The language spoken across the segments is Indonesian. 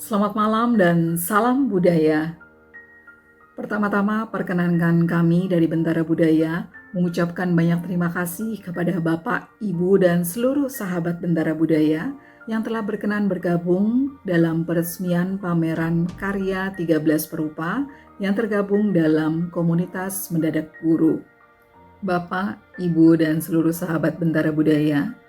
Selamat malam dan salam budaya. Pertama-tama perkenankan kami dari Bentara Budaya mengucapkan banyak terima kasih kepada Bapak, Ibu, dan seluruh sahabat Bentara Budaya yang telah berkenan bergabung dalam peresmian pameran karya 13 perupa yang tergabung dalam komunitas Mendadak Guru. Bapak, Ibu, dan seluruh sahabat Bentara Budaya,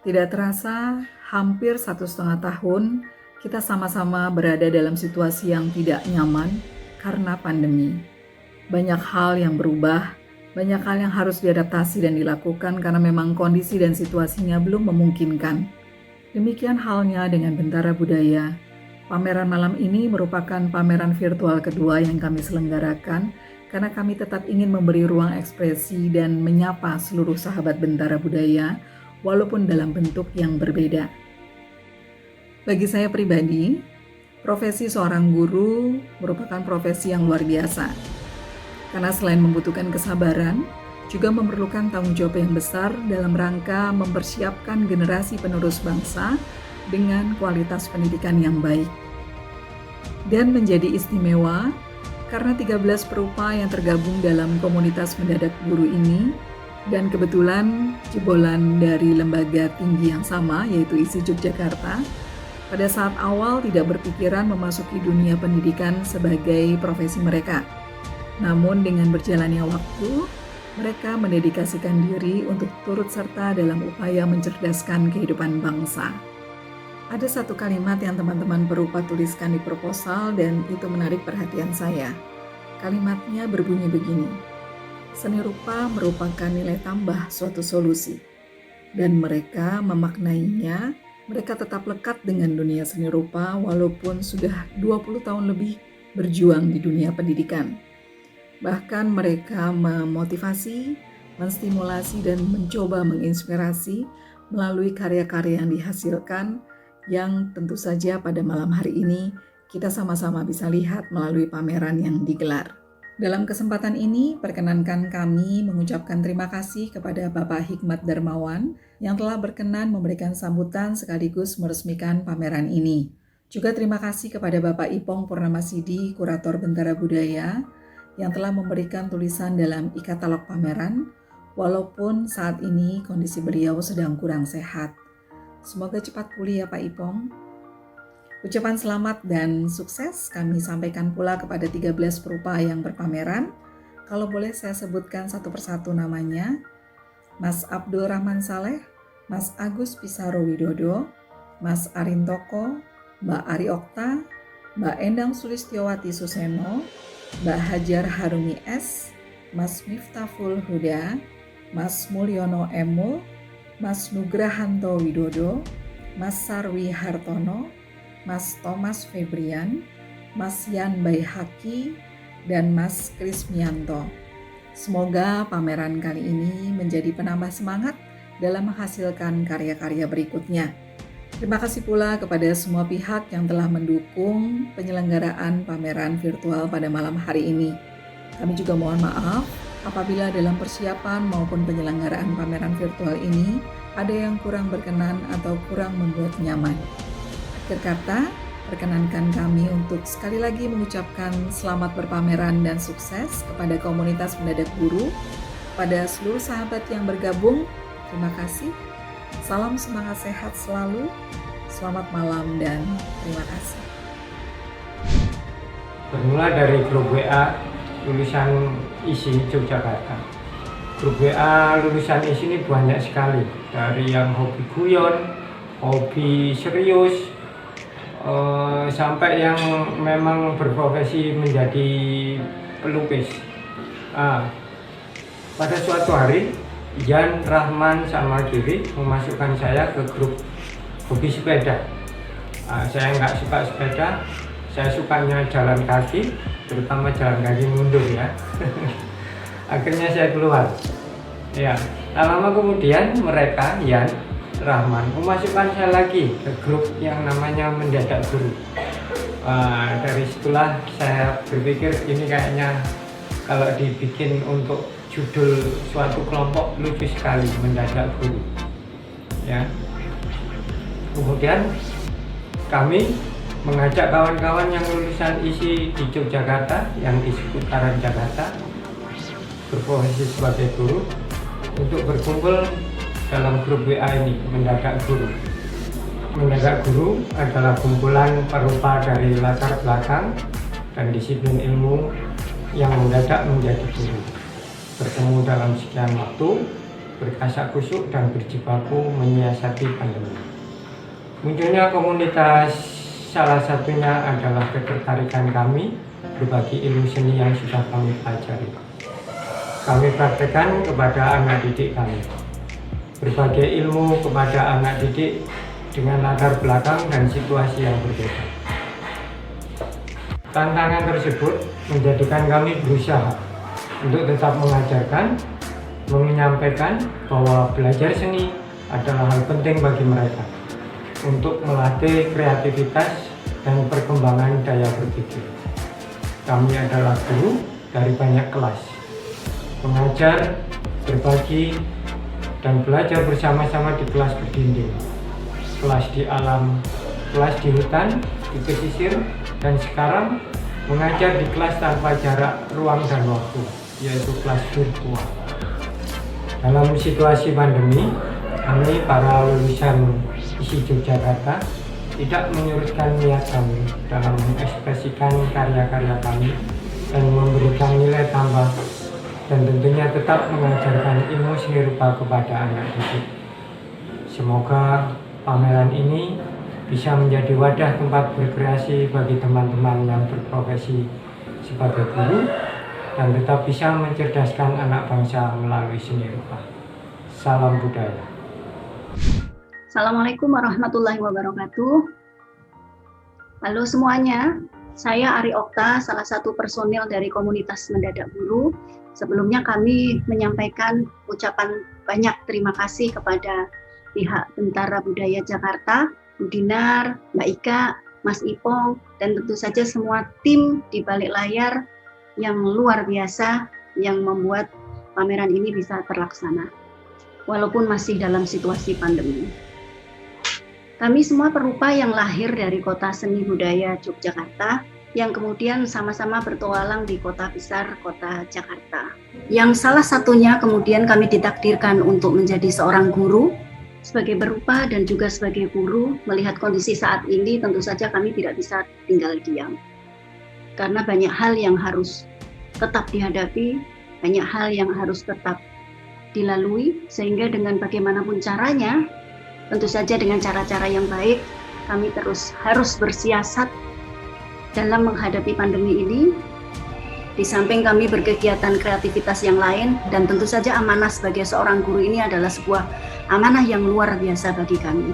tidak terasa hampir 1,5 tahun kita sama-sama berada dalam situasi yang tidak nyaman karena pandemi. Banyak hal yang berubah, banyak hal yang harus diadaptasi dan dilakukan karena memang kondisi dan situasinya belum memungkinkan. Demikian halnya dengan Bentara Budaya. Pameran malam ini merupakan pameran virtual kedua yang kami selenggarakan karena kami tetap ingin memberi ruang ekspresi dan menyapa seluruh sahabat Bentara Budaya walaupun dalam bentuk yang berbeda. Bagi saya pribadi, profesi seorang guru merupakan profesi yang luar biasa. Karena selain membutuhkan kesabaran, juga memerlukan tanggung jawab yang besar dalam rangka mempersiapkan generasi penerus bangsa dengan kualitas pendidikan yang baik. Dan menjadi istimewa karena 13 perupa yang tergabung dalam komunitas Mendadak Guru ini dan kebetulan jebolan dari lembaga tinggi yang sama yaitu ISI Yogyakarta, pada saat awal tidak berpikiran memasuki dunia pendidikan sebagai profesi mereka. Namun dengan berjalannya waktu, mereka mendedikasikan diri untuk turut serta dalam upaya mencerdaskan kehidupan bangsa. Ada satu kalimat yang teman-teman perupa tuliskan di proposal dan itu menarik perhatian saya. Kalimatnya berbunyi begini: seni rupa merupakan nilai tambah suatu solusi. Dan mereka memaknainya, mereka tetap lekat dengan dunia seni rupa walaupun sudah 20 tahun lebih berjuang di dunia pendidikan. Bahkan mereka memotivasi, menstimulasi, dan mencoba menginspirasi melalui karya-karya yang dihasilkan yang tentu saja pada malam hari ini kita sama-sama bisa lihat melalui pameran yang digelar. Dalam kesempatan ini, perkenankan kami mengucapkan terima kasih kepada Bapak Hikmat Darmawan yang telah berkenan memberikan sambutan sekaligus meresmikan pameran ini. Juga terima kasih kepada Bapak Ipong Purnamasidi, Kurator Bentara Budaya, yang telah memberikan tulisan dalam e-katalog pameran, walaupun saat ini kondisi beliau sedang kurang sehat. Semoga cepat pulih ya Pak Ipong. Ucapan selamat dan sukses kami sampaikan pula kepada 13 perupa yang berpameran. Kalau boleh saya sebutkan satu persatu namanya: Mas Abdul Rahman Saleh, Mas Agus Pisaro Widodo, Mas Arintoko, Mbak Ari Okta, Mbak Endang Sulistiowati Suseno, Mbak Hajar Harumi S, Mas Miftahul Huda, Mas Mulyono Emul, Mas Nugrahanto Widodo, Mas Sarwi Hartono, Mas Thomas Febrian, Mas Yan Baihaki, dan Mas Krismianto. Semoga pameran kali ini menjadi penambah semangat dalam menghasilkan karya-karya berikutnya. Terima kasih pula kepada semua pihak yang telah mendukung penyelenggaraan pameran virtual pada malam hari ini. Kami juga mohon maaf apabila dalam persiapan maupun penyelenggaraan pameran virtual ini ada yang kurang berkenan atau kurang membuat nyaman. Akhir kata, perkenankan kami untuk sekali lagi mengucapkan selamat berpameran dan sukses kepada komunitas Mendadak Guru, pada seluruh sahabat yang bergabung. Terima kasih. Salam semangat sehat selalu. Selamat malam dan terima kasih. Bermula dari grup WA lulusan ISI Yogyakarta. Grup WA lulusan ISI ini banyak sekali, dari yang hobi guyon, hobi serius, sampai yang memang berprofesi menjadi pelukis. Pada suatu hari, Yan, Rahman, sama Giri memasukkan saya ke grup hobi sepeda. Saya nggak suka sepeda, saya sukanya jalan kaki, terutama jalan kaki mundur ya. Akhirnya saya keluar. Ya, tak lama kemudian mereka, Yan, Rahman, memasukkan saya lagi ke grup yang namanya Mendadak Guru. Dari situlah saya berpikir ini kayaknya kalau dibikin untuk judul suatu kelompok lucu sekali, Mendadak Guru. Ya. Kemudian kami mengajak kawan-kawan yang lulusan ISI di Yogyakarta, yang di seputaran Jakarta, berprofesi sebagai guru, untuk berkumpul dalam grup WA ini, Mendadak Guru. Mendadak Guru adalah kumpulan perupa dari latar belakang dan disiplin ilmu yang mendadak menjadi guru. Bertemu dalam sekian waktu, berkasak kusuk dan berjibaku menyiasati pandemi. Munculnya komunitas salah satunya adalah ketertarikan kami berbagi ilmu seni yang sudah kami pelajari. Kami praktekkan kepada anak didik kami. Berbagai ilmu kepada anak didik dengan latar belakang dan situasi yang berbeda. Tantangan tersebut menjadikan kami berusaha untuk tetap mengajarkan, menyampaikan bahwa belajar seni adalah hal penting bagi mereka untuk melatih kreativitas dan perkembangan daya berpikir. Kami adalah guru dari banyak kelas, mengajar, berbagi, dan belajar bersama-sama di kelas berdinding, kelas di alam, kelas di hutan, di pesisir, dan sekarang mengajar di kelas tanpa jarak ruang dan waktu, yaitu kelas virtual. Dalam situasi pandemi, kami para lulusan ISI Yogyakarta tidak menyurutkan niat kami dalam mengekspresikan karya-karya kami dan memberikan nilai tambah, dan tentunya tetap mengajarkan ilmu seni rupa kepada anak didik. Semoga pameran ini bisa menjadi wadah tempat berkreasi bagi teman-teman yang berprofesi sebagai guru dan tetap bisa mencerdaskan anak bangsa melalui seni rupa. Salam budaya. Assalamualaikum warahmatullahi wabarakatuh. Halo semuanya, saya Ari Okta, salah satu personil dari komunitas Mendadak Guru. Sebelumnya kami menyampaikan ucapan banyak terima kasih kepada pihak Bentara Budaya Jakarta, Bu Dinar, Mbak Ika, Mas Ipong, dan tentu saja semua tim di balik layar yang luar biasa yang membuat pameran ini bisa terlaksana, walaupun masih dalam situasi pandemi. Kami semua perupa yang lahir dari kota seni budaya Yogyakarta, yang kemudian sama-sama bertualang di kota besar, kota Jakarta. Yang salah satunya kemudian kami ditakdirkan untuk menjadi seorang guru. Sebagai perupa dan juga sebagai guru, melihat kondisi saat ini tentu saja kami tidak bisa tinggal diam. Karena banyak hal yang harus tetap dihadapi, banyak hal yang harus tetap dilalui, sehingga dengan bagaimanapun caranya, tentu saja dengan cara-cara yang baik, kami terus harus bersiasat dalam menghadapi pandemi ini. Di samping kami berkegiatan kreativitas yang lain, dan tentu saja amanah sebagai seorang guru ini adalah sebuah amanah yang luar biasa bagi kami.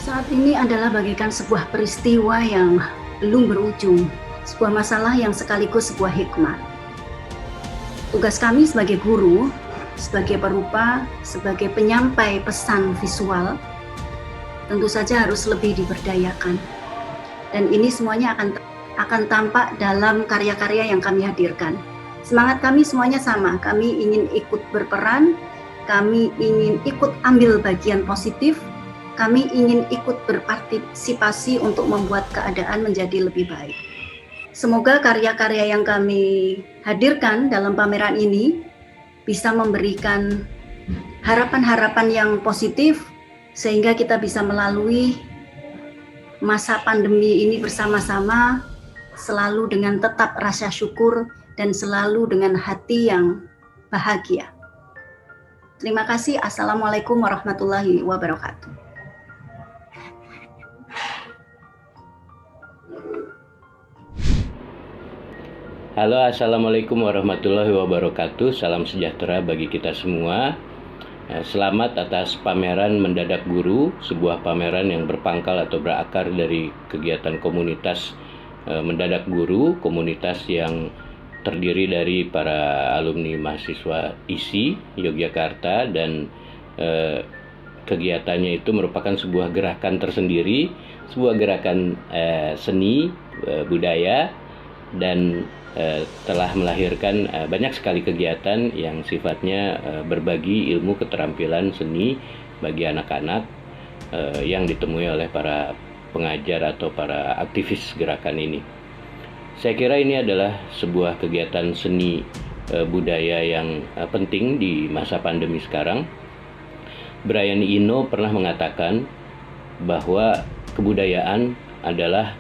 Saat ini adalah bagaikan sebuah peristiwa yang belum berujung, sebuah masalah yang sekaligus sebuah hikmah. Tugas kami sebagai guru, sebagai perupa, sebagai penyampai pesan visual, tentu saja harus lebih diberdayakan. Dan ini semuanya akan tampak dalam karya-karya yang kami hadirkan. Semangat kami semuanya sama, kami ingin ikut berperan, kami ingin ikut ambil bagian positif, kami ingin ikut berpartisipasi untuk membuat keadaan menjadi lebih baik. Semoga karya-karya yang kami hadirkan dalam pameran ini bisa memberikan harapan-harapan yang positif, sehingga kita bisa melalui masa pandemi ini bersama-sama, selalu dengan tetap rasa syukur dan selalu dengan hati yang bahagia. Terima kasih. Assalamualaikum warahmatullahi wabarakatuh. Halo, Assalamualaikum warahmatullahi wabarakatuh. Salam sejahtera bagi kita semua. Selamat atas pameran Mendadak Guru, sebuah pameran yang berpangkal atau berakar dari kegiatan komunitas Mendadak Guru, komunitas yang terdiri dari para alumni mahasiswa ISI Yogyakarta, dan kegiatannya itu merupakan sebuah gerakan tersendiri, sebuah gerakan seni budaya, dan telah melahirkan banyak sekali kegiatan yang sifatnya berbagi ilmu keterampilan seni bagi anak-anak yang ditemui oleh para pengajar atau para aktivis gerakan ini. Saya kira ini adalah sebuah kegiatan seni budaya yang penting di masa pandemi sekarang. Brian Eno pernah mengatakan bahwa kebudayaan adalah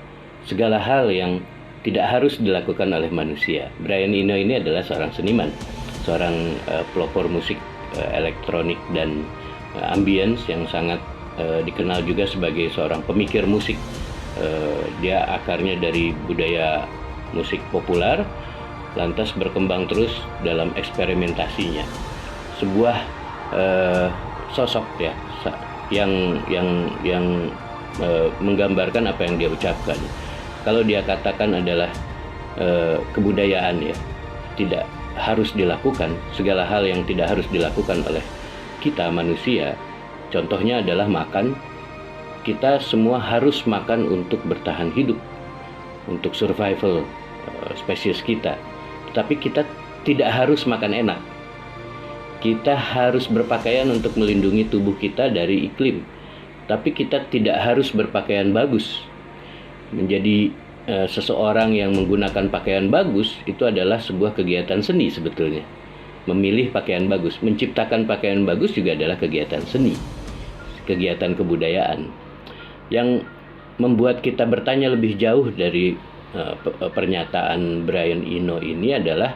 segala hal yang tidak harus dilakukan oleh manusia. Brian Eno ini adalah seorang seniman, seorang pelopor musik elektronik dan ambience yang sangat dikenal juga sebagai seorang pemikir musik. Dia akarnya dari budaya musik populer, lantas berkembang terus dalam eksperimentasinya. Sebuah sosok ya yang menggambarkan apa yang dia ucapkan. Kalau dia katakan adalah kebudayaan ya tidak harus dilakukan, segala hal yang tidak harus dilakukan oleh kita manusia. Contohnya adalah makan. Kita semua harus makan untuk bertahan hidup, untuk survival spesies kita. Tetapi kita tidak harus makan enak. Kita harus berpakaian untuk melindungi tubuh kita dari iklim. Tapi kita tidak harus berpakaian bagus. Menjadi seseorang yang menggunakan pakaian bagus itu adalah sebuah kegiatan seni sebetulnya. Memilih pakaian bagus, menciptakan pakaian bagus juga adalah kegiatan seni, kegiatan kebudayaan. Yang membuat kita bertanya lebih jauh dari pernyataan Brian Eno ini adalah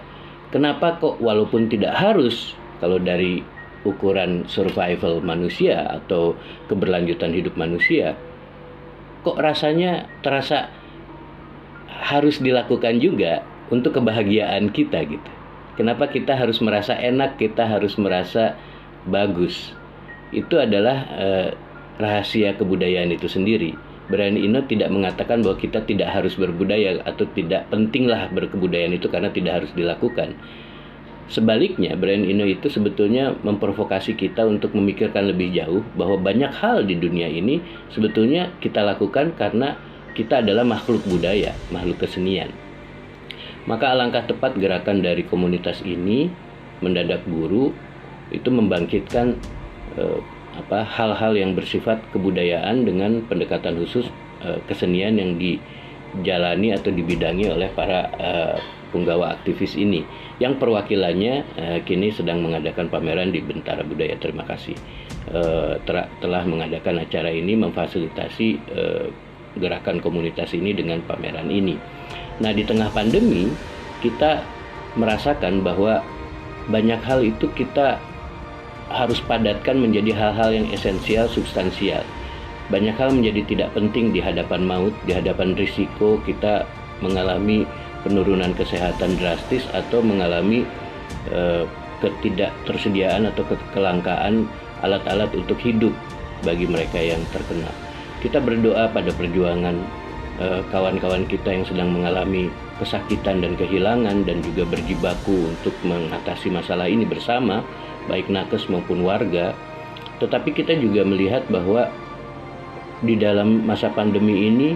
kenapa kok walaupun tidak harus, kalau dari ukuran survival manusia atau keberlanjutan hidup manusia, kok rasanya terasa harus dilakukan juga untuk kebahagiaan kita gitu. Kenapa kita harus merasa enak, kita harus merasa bagus? Itu adalah rahasia kebudayaan itu sendiri. Brian Eno tidak mengatakan bahwa kita tidak harus berbudaya atau tidak pentinglah berkebudayaan itu karena tidak harus dilakukan. Sebaliknya, Brian Eno itu sebetulnya memprovokasi kita untuk memikirkan lebih jauh bahwa banyak hal di dunia ini sebetulnya kita lakukan karena kita adalah makhluk budaya, makhluk kesenian. Maka alangkah tepat gerakan dari komunitas ini, Mendadak Guru, itu membangkitkan hal-hal yang bersifat kebudayaan dengan pendekatan khusus kesenian yang dijalani atau dibidangi oleh para punggawa aktivis ini, yang perwakilannya kini sedang mengadakan pameran di Bentara Budaya. Terima kasih telah mengadakan acara ini, memfasilitasi gerakan komunitas ini dengan pameran ini. Nah, di tengah pandemi kita merasakan bahwa banyak hal itu kita harus padatkan menjadi hal-hal yang esensial, substansial. Banyak hal menjadi tidak penting di hadapan maut, di hadapan risiko kita mengalami penurunan kesehatan drastis atau mengalami ketidaktersediaan atau kelangkaan alat-alat untuk hidup bagi mereka yang terkena. Kita berdoa pada perjuangan kawan-kawan kita yang sedang mengalami kesakitan dan kehilangan dan juga berjibaku untuk mengatasi masalah ini bersama, baik nakes maupun warga. Tetapi kita juga melihat bahwa di dalam masa pandemi ini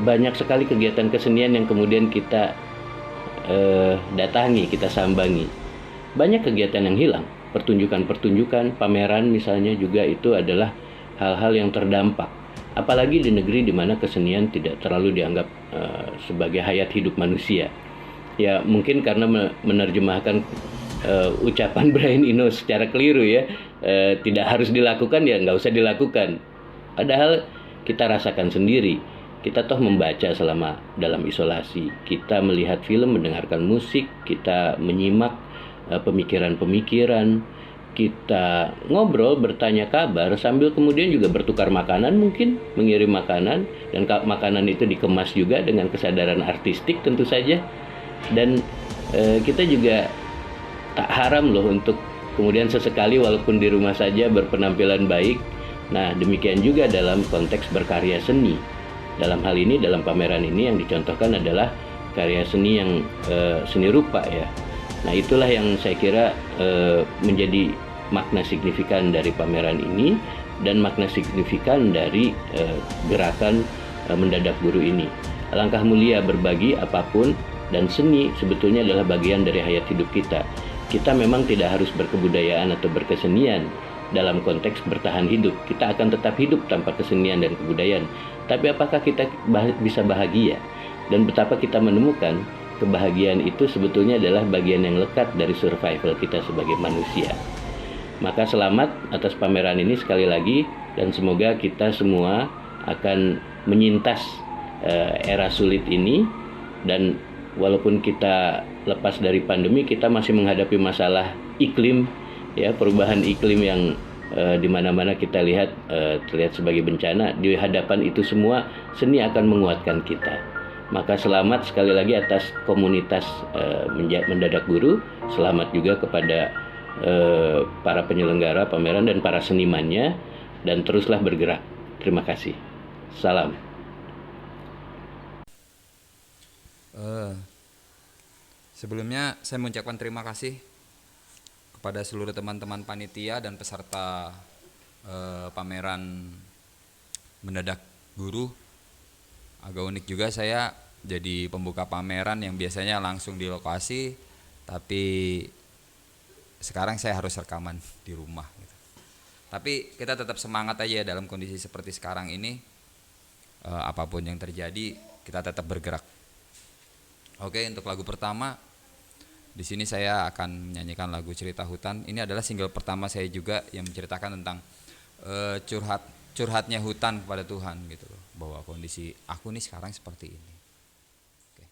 banyak sekali kegiatan kesenian yang kemudian kita datangi, kita sambangi. Banyak kegiatan yang hilang, pertunjukan-pertunjukan, pameran misalnya juga itu adalah hal-hal yang terdampak. Apalagi di negeri di mana kesenian tidak terlalu dianggap sebagai hayat hidup manusia. Ya mungkin karena menerjemahkan ucapan Brian Eno secara keliru ya, tidak harus dilakukan ya nggak usah dilakukan. Padahal kita rasakan sendiri, kita toh membaca selama dalam isolasi, kita melihat film, mendengarkan musik, kita menyimak pemikiran-pemikiran, kita ngobrol, bertanya kabar, sambil kemudian juga bertukar makanan, mungkin mengirim makanan, dan makanan itu dikemas juga dengan kesadaran artistik tentu saja. Dan kita juga tak haram loh untuk kemudian sesekali walaupun di rumah saja berpenampilan baik. Nah demikian juga dalam konteks berkarya seni. Dalam hal ini, dalam pameran ini yang dicontohkan adalah karya seni yang seni rupa ya. Nah itulah yang saya kira menjadi makna signifikan dari pameran ini dan makna signifikan dari gerakan Mendadak Guru ini. Alangkah mulia berbagi apapun, dan seni sebetulnya adalah bagian dari hayat hidup kita. Kita memang tidak harus berkebudayaan atau berkesenian, dalam konteks bertahan hidup. Kita akan tetap hidup tanpa kesenian dan kebudayaan. Tapi apakah kita bisa bahagia? Dan betapa kita menemukan kebahagiaan itu sebetulnya adalah bagian yang lekat dari survival kita sebagai manusia. Maka selamat atas pameran ini sekali lagi, dan semoga kita semua akan menyintas era sulit ini. Dan walaupun kita lepas dari pandemi, kita masih menghadapi masalah iklim, ya, perubahan iklim yang di mana-mana kita lihat terlihat sebagai bencana. Di hadapan itu semua, seni akan menguatkan kita. Maka selamat sekali lagi atas komunitas Mendadak Guru. Selamat juga kepada para penyelenggara pameran dan para senimannya, dan teruslah bergerak. Terima kasih. Salam. Sebelumnya saya mengucapkan terima kasih kepada seluruh teman-teman panitia dan peserta pameran Mendadak Guru. Agak unik juga saya jadi pembuka pameran yang biasanya langsung di lokasi, tapi sekarang saya harus rekaman di rumah gitu. Tapi kita tetap semangat aja dalam kondisi seperti sekarang ini. Apapun yang terjadi, kita tetap bergerak. Oke, untuk lagu pertama di sini saya akan menyanyikan lagu Cerita Hutan. Ini adalah single pertama saya juga yang menceritakan tentang curhatnya hutan kepada Tuhan gitu loh, bahwa kondisi aku nih sekarang seperti ini. Oke.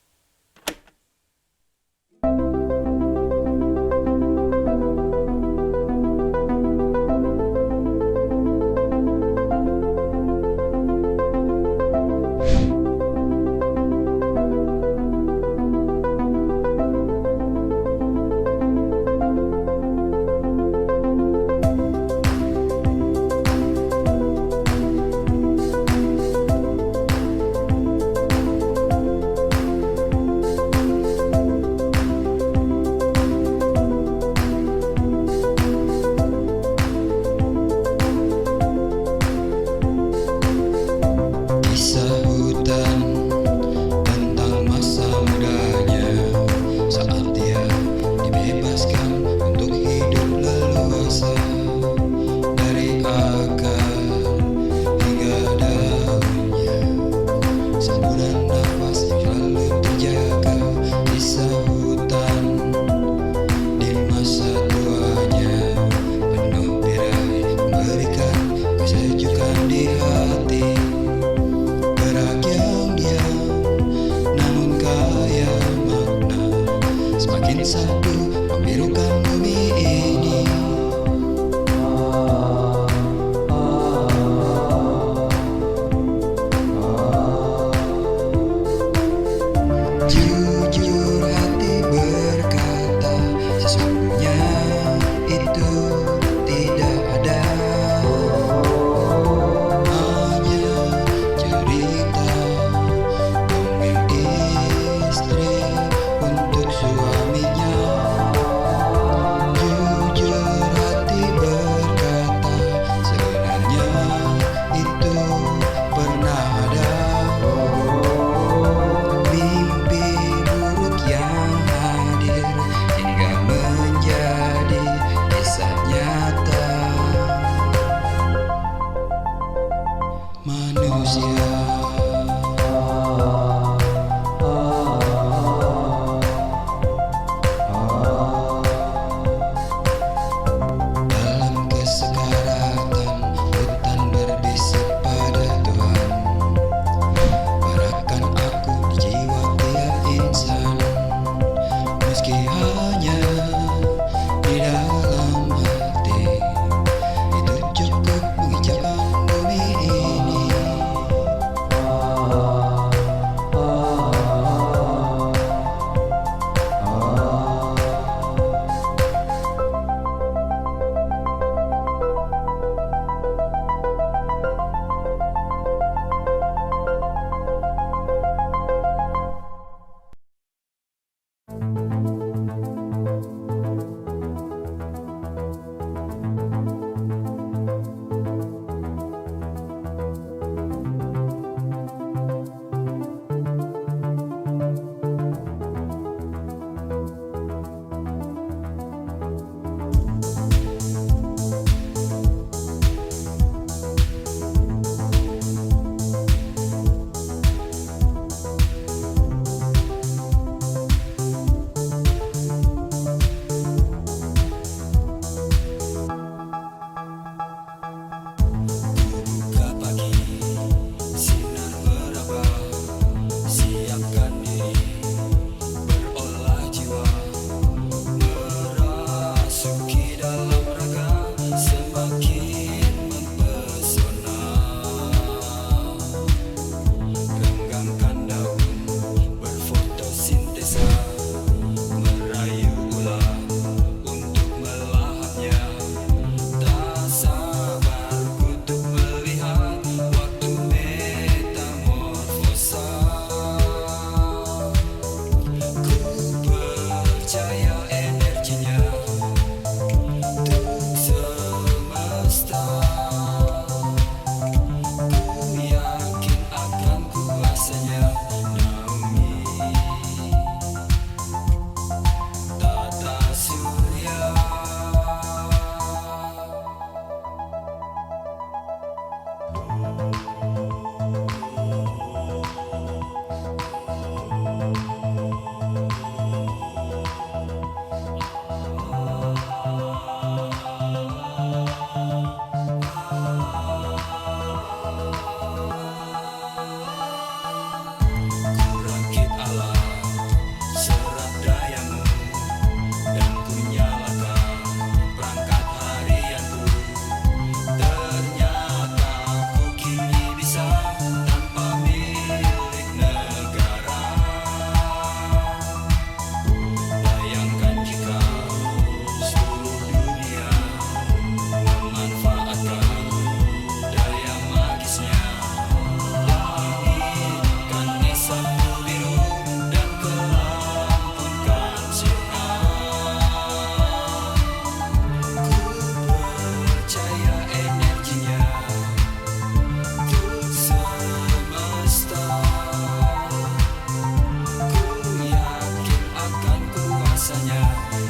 rasanya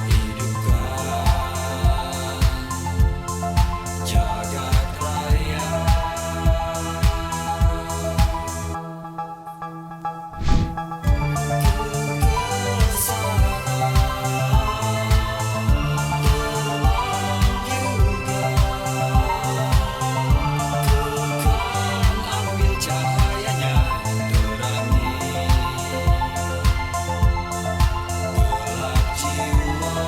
hidupkan jagat raya. Ambil cahayanya terangi gelap jiwa.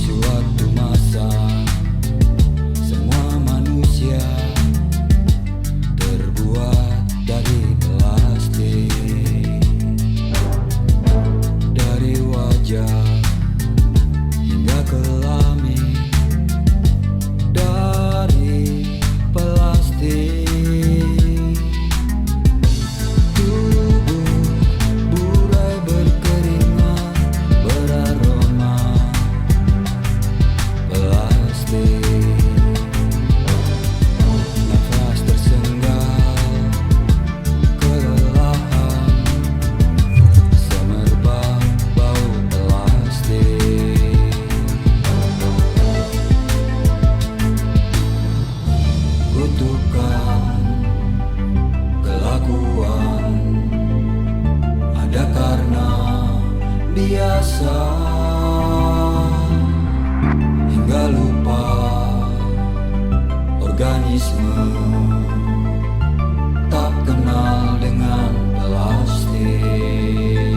Suatu masa semua manusia terbuat dari plastik, dari wajah hingga kelamin, dari plastik. Tubuh mulai berkeringat beraroma plastik. Nafas tersengal, kelelahan, semerbak bau plastik. Kutukan kelakuan ada karena biasa, hingga lupa organisme tak kenal dengan plastik.